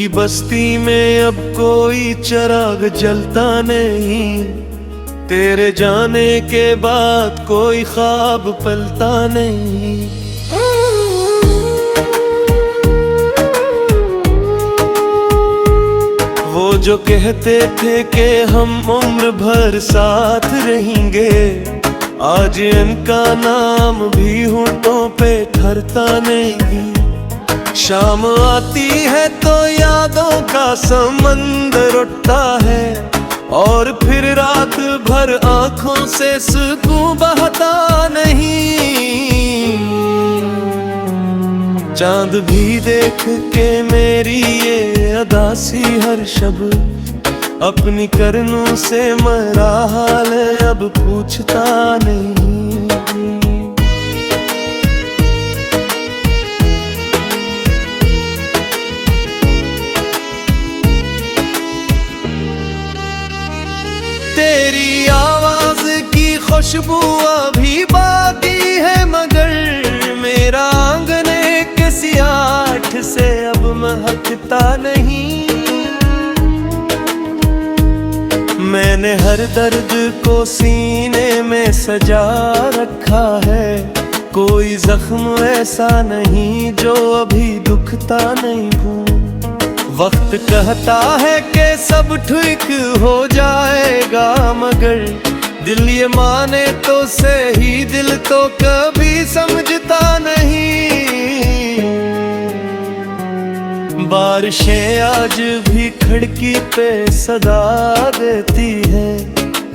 की बस्ती में अब कोई चिराग जलता नहीं, तेरे जाने के बाद कोई ख्वाब पलता नहीं। वो जो कहते थे कि हम उम्र भर साथ रहेंगे, आज इनका नाम भी होठों पे ठहरता नहीं। शाम आती है तो यादों का समंदर उठता है, और फिर रात भर आंखों से सुकून बहता नहीं। चांद भी देख के मेरी ये अदा सी हर शब, अपनी करनों से मरा हाल अब पूछता नहीं। तेरी आवाज की खुशबू अभी बाकी है, मगर मेरा आंगने के सियाठ से अब महकता नहीं। मैंने हर दर्द को सीने में सजा रखा है, कोई जख्म ऐसा नहीं जो अभी दुखता नहीं हूँ। वक्त कहता है कि सब ठीक हो जाएगा, मगर दिल ये माने तो सही, दिल तो कभी समझता नहीं। बारिशें आज भी खिड़की पे सदा देती है,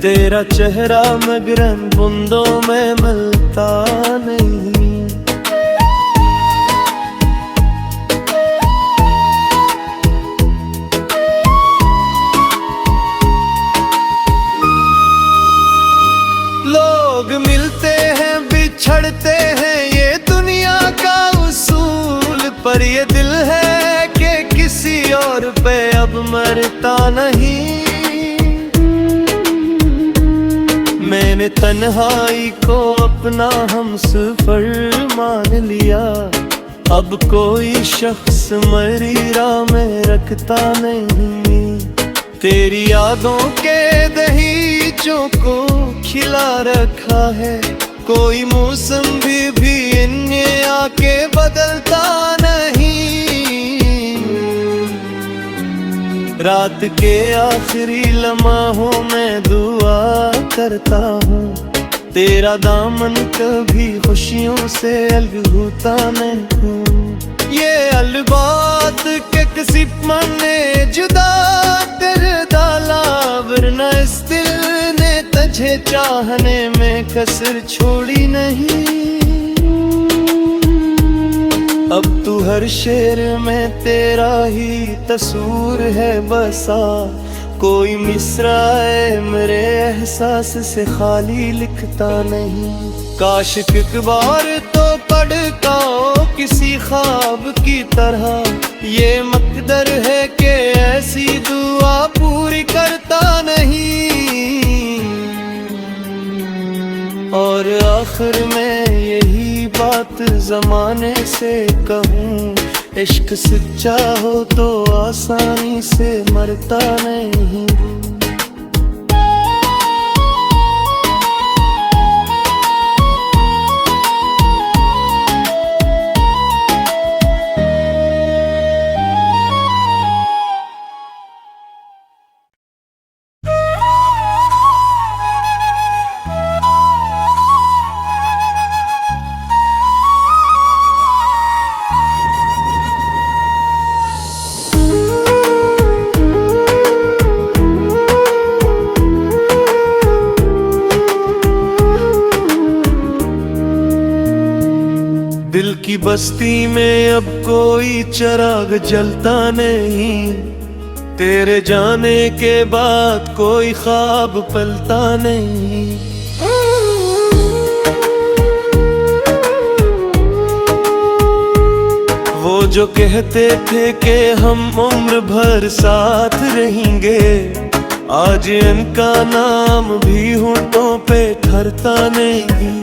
तेरा चेहरा मगरन बूंदों में मिलता नहीं। लोग मिलते हैं बिछड़ते हैं, ये दुनिया का उसूल, पर ये दिल है कि किसी और पे अब मरता नहीं। मैंने तन्हाई को अपना हमसफर मान लिया, अब कोई शख्स मेरी राह में रखता नहीं। तेरी यादों के दहीचों को खिला रखा है, कोई मौसम भी इन्हें आके बदलता नहीं। रात के आखिरी लम्हों में दुआ करता हूँ, तेरा दामन कभी खुशियों से अलगूता नहीं। ये अलबात के किसी मने जुदा कर डाला, वरना इस दिल ने तुझे चाहने में कसर छोड़ी नहीं। अब तू हर शेर में तेरा ही तस्वीर है बसा, कोई मिसराए मेरे एहसास से खाली लिखता नहीं। काश एक बार तो पढ़ता हो किसी ख्वाब की तरह, ये मकदर है कि ऐसी दुआ पूरी करता नहीं। और आखिर में यही बात जमाने से कहूँ, इश्क सच्चा हो तो आसानी से मरता नहीं। दिल की बस्ती में अब कोई चिराग जलता नहीं, तेरे जाने के बाद कोई ख्वाब पलता नहीं। वो जो कहते थे कि हम उम्र भर साथ रहेंगे, आज इनका नाम भी होठों पे ठहरता नहीं।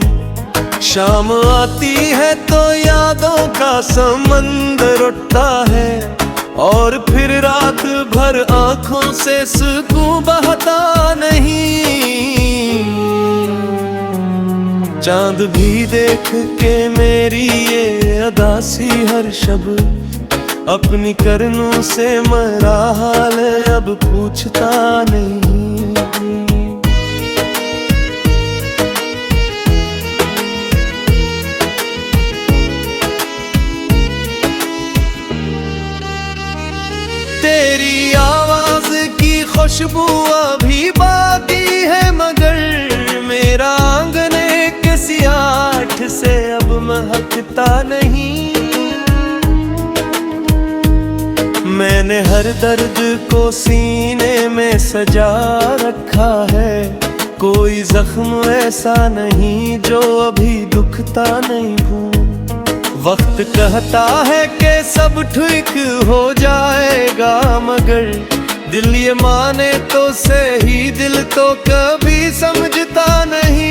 शाम आती है तो यादों का समंदर उठता है, और फिर रात भर आंखों से सुकून बहता नहीं। चांद भी देख के मेरी ये अदासी हर शब, अपनी करनों से मरा हाल अब पूछता नहीं। तेरी आवाज की खुशबू अभी बाकी है, मगर मेरा आंगन के सियाठ से अब महकता नहीं। मैंने हर दर्द को सीने में सजा रखा है, कोई जख्म ऐसा नहीं जो अभी दुखता नहीं हूँ। वक्त कहता है कि सब ठीक हो जाएगा, मगर दिल ये माने तो सही, दिल तो कभी समझता नहीं।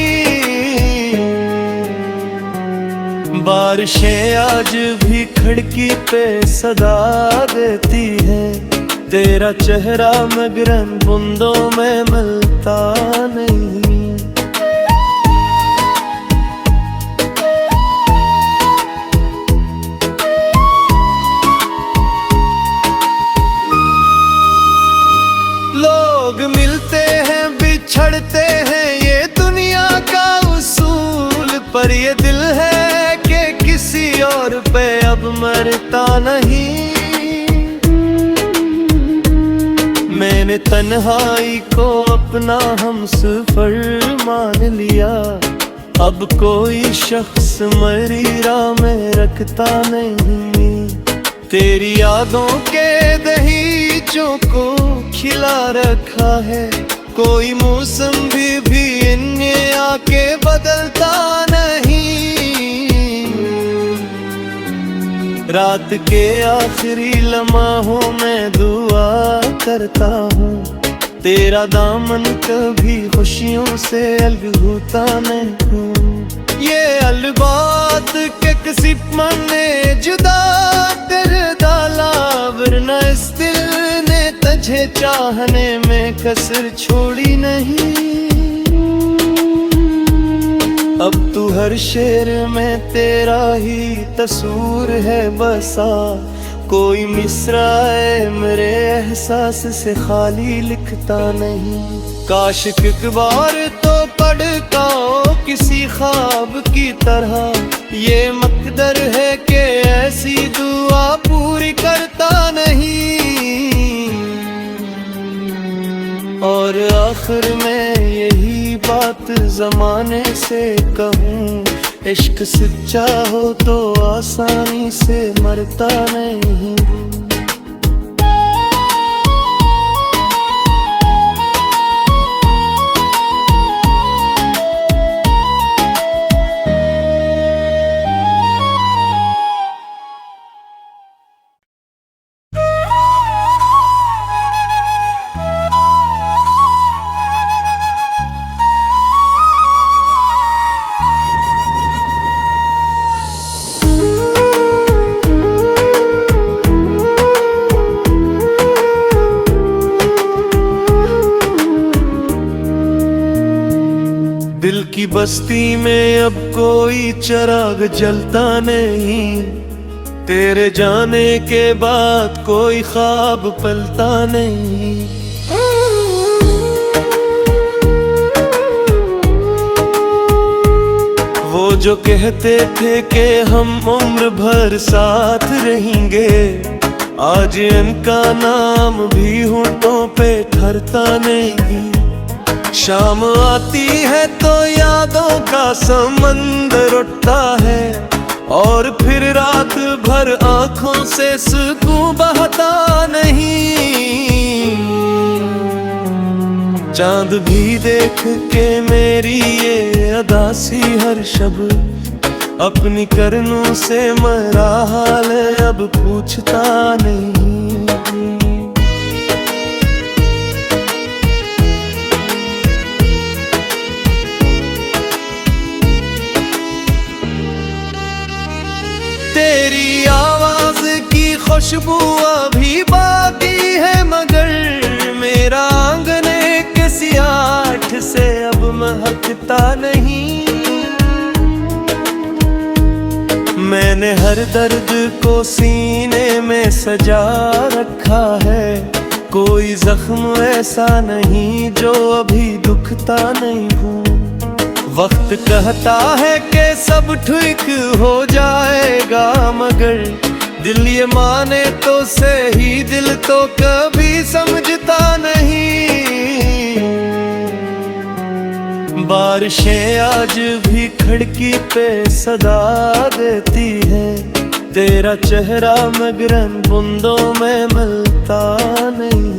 बारिशें आज भी खिड़की पे सदा देती है, तेरा चेहरा मगरन बूंदों में मिलता नहीं। लोग मिलते हैं बिछड़ते हैं, ये दुनिया का उसूल, पर ये दिल है कि किसी और पे अब मरता नहीं। मैंने तन्हाई को अपना हमसफर मान लिया, अब कोई शख्स मेरी राह में रखता नहीं। तेरी यादों के दहीचों को खिला रखा है, कोई मौसम भी इन्हें आके बदलता नहीं। रात के आखिरी लम्हों में दुआ करता हूँ, तेरा दामन कभी खुशियों से अलग होता नहीं। ये अलबात के किसी मन ने जुदा कर डाला, वरना इस दिल ने तुझे चाहने में कसर छोड़ी नहीं। अब तू हर शेर में तेरा ही तस्वीर है बसा, कोई मिसराए मेरे एहसास से खाली लिखता नहीं। काश एक बार तो पढ़ता हो किसी ख्वाब की तरह, ये मकदर है कि ऐसी दुआ पूरी करता नहीं। और आखिर में यही बात ज़माने से कहूँ, इश्क सच्चा हो तो आसानी से मरता नहीं। दिल की बस्ती में अब कोई चिराग जलता नहीं, तेरे जाने के बाद कोई ख्वाब पलता नहीं। वो जो कहते थे कि हम उम्र भर साथ रहेंगे, आज इनका नाम भी होठों पे ठहरता नहीं। शाम आती है तो यादों का समंदर उठता है, और फिर रात भर आंखों से सुकून बहता नहीं। चांद भी देख के मेरी ये अदासी हर शब, अपनी करनों से मरा हाल अब पूछता नहीं। तेरी आवाज की खुशबू अभी बाकी है, मगर मेरा आंगन एक सियाठ से अब महकता नहीं। मैंने हर दर्द को सीने में सजा रखा है, कोई जख्म ऐसा नहीं जो अभी दुखता नहीं हूँ। वक्त कहता है कि सब ठीक हो जाएगा, मगर दिल ये माने तो सही, दिल तो कभी समझता नहीं। बारिशें आज भी खिड़की पे सदा देती है, तेरा चेहरा मगरन बूंदों में मिलता नहीं।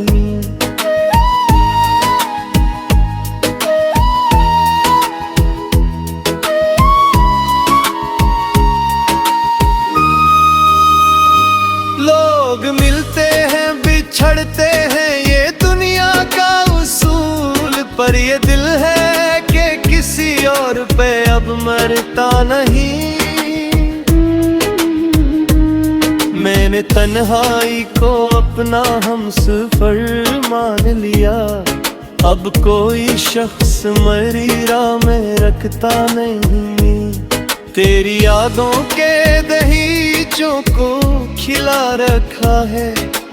लोग मिलते हैं बिछड़ते हैं, ये दुनिया का उसूल, पर ये दिल है कि किसी और पे अब मरता नहीं। मैंने तन्हाई को अपना हमसफर मान लिया, अब कोई शख्स मेरी राह में रखता नहीं। तेरी यादों के दहीचों को खिला रखा है,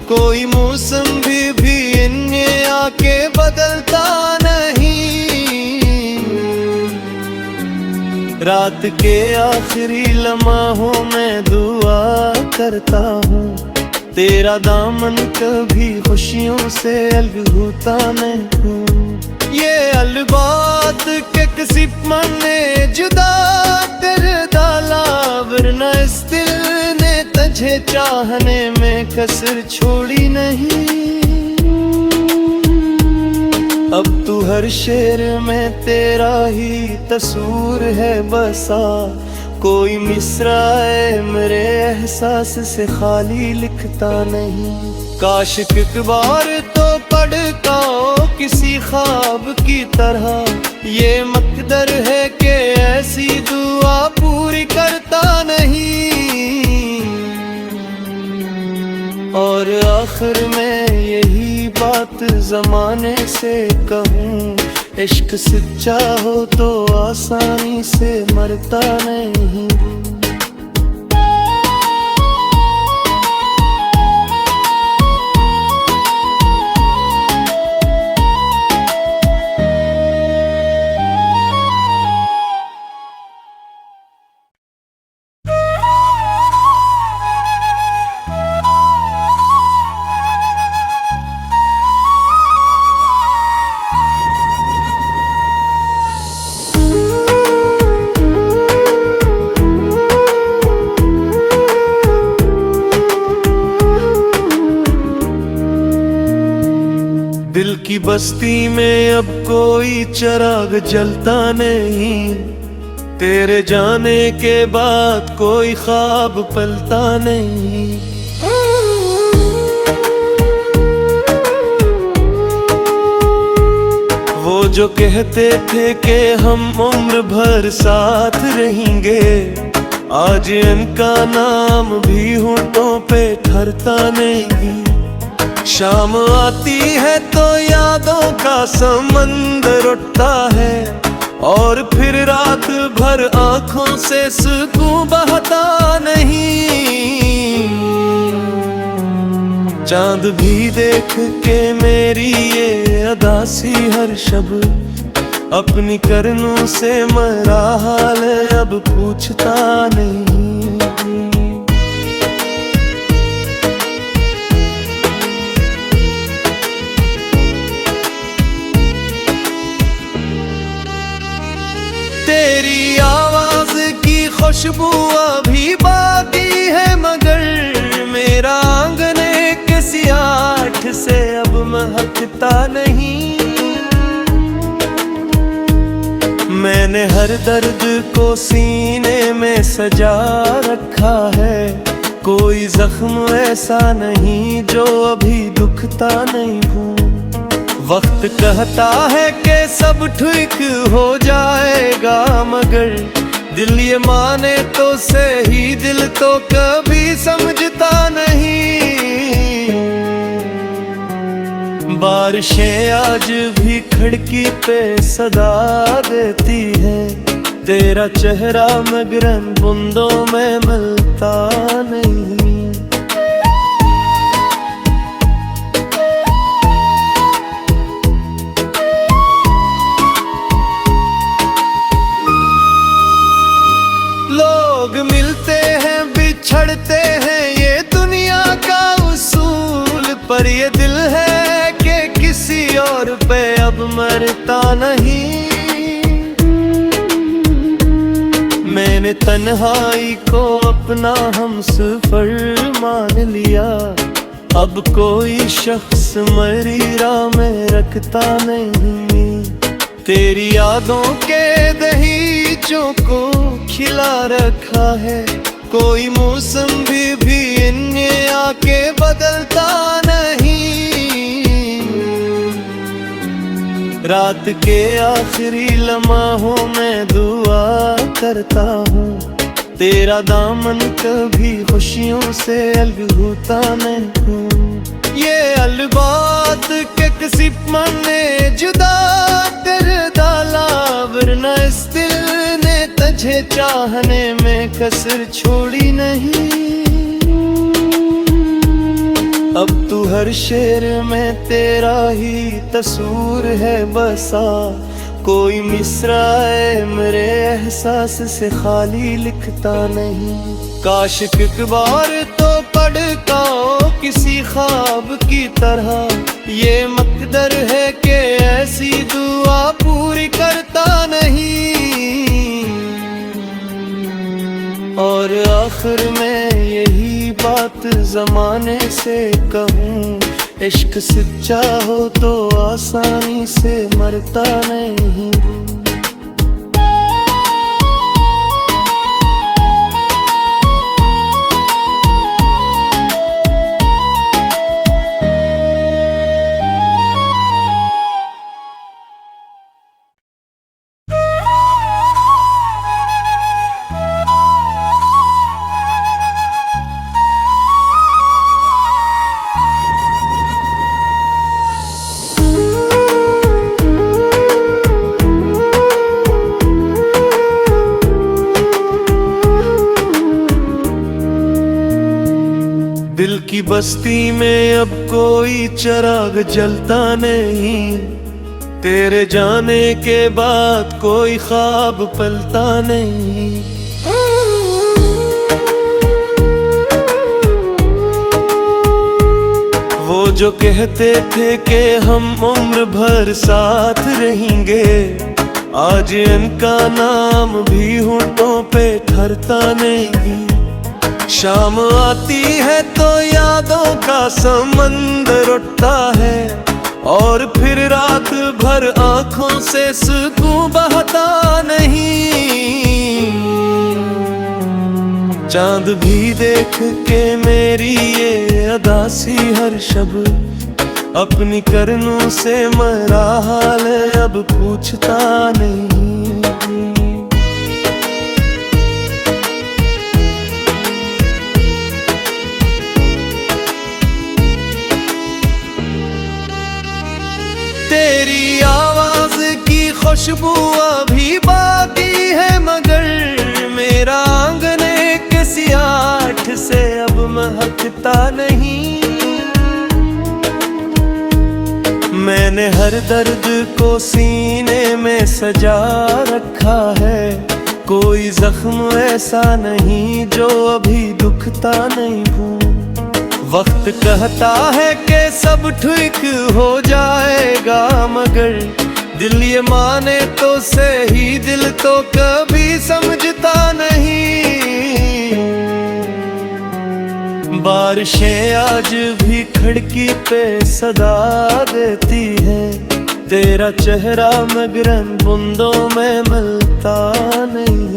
कोई मौसम भी इन्हें आके बदलता नहीं। रात के आखिरी लम्हों में दुआ करता हूँ, तेरा दामन कभी खुशियों से अलग होता नहीं। ये अलबात के किसी मन ने जुदा कर डाला, वरना इस दिल ने तुझे चाहने में कसर छोड़ी नहीं। अब तू हर शेर में तेरा ही तस्वीर है बसा, कोई मिसराए मेरे एहसास से खाली लिखता नहीं। काश एक बार तो पढ़ता हो किसी ख्वाब की तरह, ये मकदर है कि ऐसी दुआ पूरी करता नहीं। और आखिर में यही बात ज़माने से कहूँ, इश्क सच्चा हो तो आसानी से मरता नहीं। दिल की बस्ती में अब कोई चिराग जलता नहीं, तेरे जाने के बाद कोई ख्वाब पलता नहीं। वो जो कहते थे कि हम उम्र भर साथ रहेंगे, आज इनका नाम भी होठों पे ठहरता नहीं। शाम आती है तो यादों का समंदर उठता है, और फिर रात भर आंखों से सुकून बहता नहीं। चांद भी देख के मेरी ये अदासी हर शब, अपनी करनों से मरा हाल अब पूछता नहीं। तेरी आवाज की खुशबू अभी बाकी है, मगर मेरा आंगन एक सियाठ से अब महकता नहीं। मैंने हर दर्द को सीने में सजा रखा है, कोई जख्म ऐसा नहीं जो अभी दुखता नहीं हूँ। वक्त कहता है कि सब ठीक हो जाएगा, मगर दिल ये माने तो सही, दिल तो कभी समझता नहीं। बारिशें आज भी खिड़की पे सदा देती है, तेरा चेहरा मगरन बूंदों में मिलता नहीं। लोग मिलते हैं बिछड़ते हैं, ये दुनिया का उसूल, पर ये दिल है कि किसी और पे अब मरता नहीं। मैंने तन्हाई को अपना हमसफर मान लिया, अब कोई शख्स मेरी राह में रखता नहीं। तेरी यादों के दहीचों को खिला रखा है, कोई मौसम भी इन्हें आके बदलता नहीं। रात के आखिरी लम्हों में दुआ करता हूँ, तेरा दामन कभी खुशियों से अलग होता नहीं। ये अलबात के किसी मन ने जुदा कर डाला, वरना इस दिल ने तुझे चाहने में कसर छोड़ी नहीं। अब तू हर शेर में तेरा ही तस्वीर है बसा, कोई मिसराए मेरे एहसास से खाली लिखता नहीं। काश एक बार तो पढ़ता हो किसी ख्वाब की तरह, ये मकदर है कि ऐसी दुआ पूरी करता नहीं। और आखिर में यही बात ज़माने से कहूँ, इश्क सच्चा हो तो आसानी से मरता नहीं। दिल की बस्ती में अब कोई चिराग जलता नहीं, तेरे जाने के बाद कोई ख्वाब पलता नहीं। वो जो कहते थे कि हम उम्र भर साथ रहेंगे, आज इनका नाम भी होठों पे ठहरता नहीं। शाम आती है तो यादों का समंदर उठता है, और फिर रात भर आंखों से सुकून बहता नहीं। चांद भी देख के मेरी ये अदासी हर शब, अपनी करनों से मेरा हाल अब पूछता नहीं। तेरी आवाज की खुशबू अभी बाकी है, मगर मेरा आंगन किसी आठ से अब महकता नहीं। मैंने हर दर्द को सीने में सजा रखा है, कोई जख्म ऐसा नहीं जो अभी दुखता नहीं हूँ। वक्त कहता है कि सब ठीक हो जाएगा, मगर दिल ये माने तो सही, दिल तो कभी समझता नहीं। बारिशें आज भी खिड़की पे सदा देती है, तेरा चेहरा मगरन बूंदों में मिलता नहीं।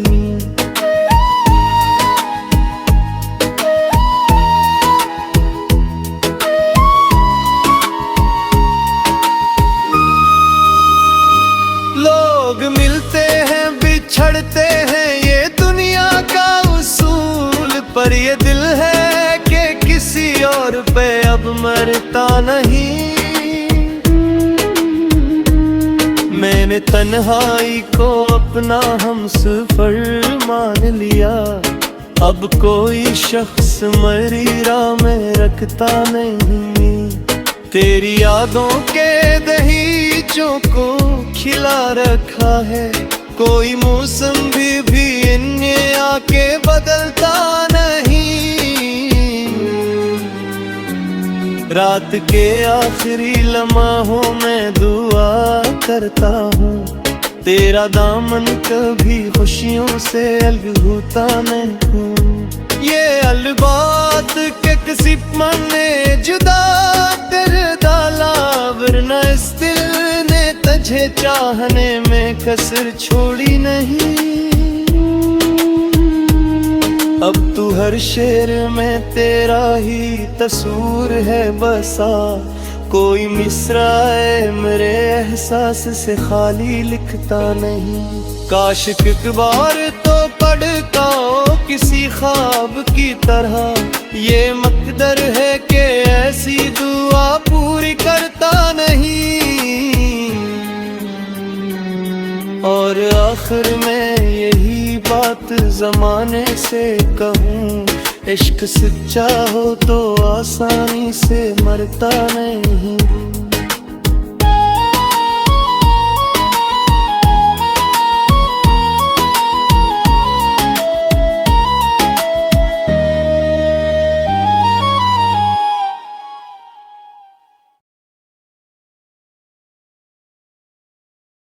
लोग मिलते हैं बिछड़ते हैं, ये दुनिया का उसूल, पर ये दिल है कि किसी और पे अब मरता नहीं। मैंने तन्हाई को अपना हमसफर मान लिया। अब कोई शख्स मेरी राह में रखता नहीं। तेरी यादों के दहीचों को खिला रखा है। कोई मौसम भी इन्हें आके बदलता नहीं। रात के आखिरी लम्हों में दुआ करता हूँ, तेरा दामन कभी खुशियों से अलग होता नहीं। ये अलबात के किसी मन ने जुदा कर डाला, वरना इस दिल ने तुझे चाहने में कसर छोड़ी नहीं। अब तू हर शेर में तेरा ही तस्वीर है बसा। कोई मिसराए मेरे एहसास से खाली लिखता नहीं। काश एक बार तो पढ़ता हो किसी ख्वाब की तरह। ये मकदर है कि ऐसी दुआ पूरी करता नहीं। और आखिर में यही बात ज़माने से कहूँ, इश्क सच्चा हो तो आसानी से मरता नहीं।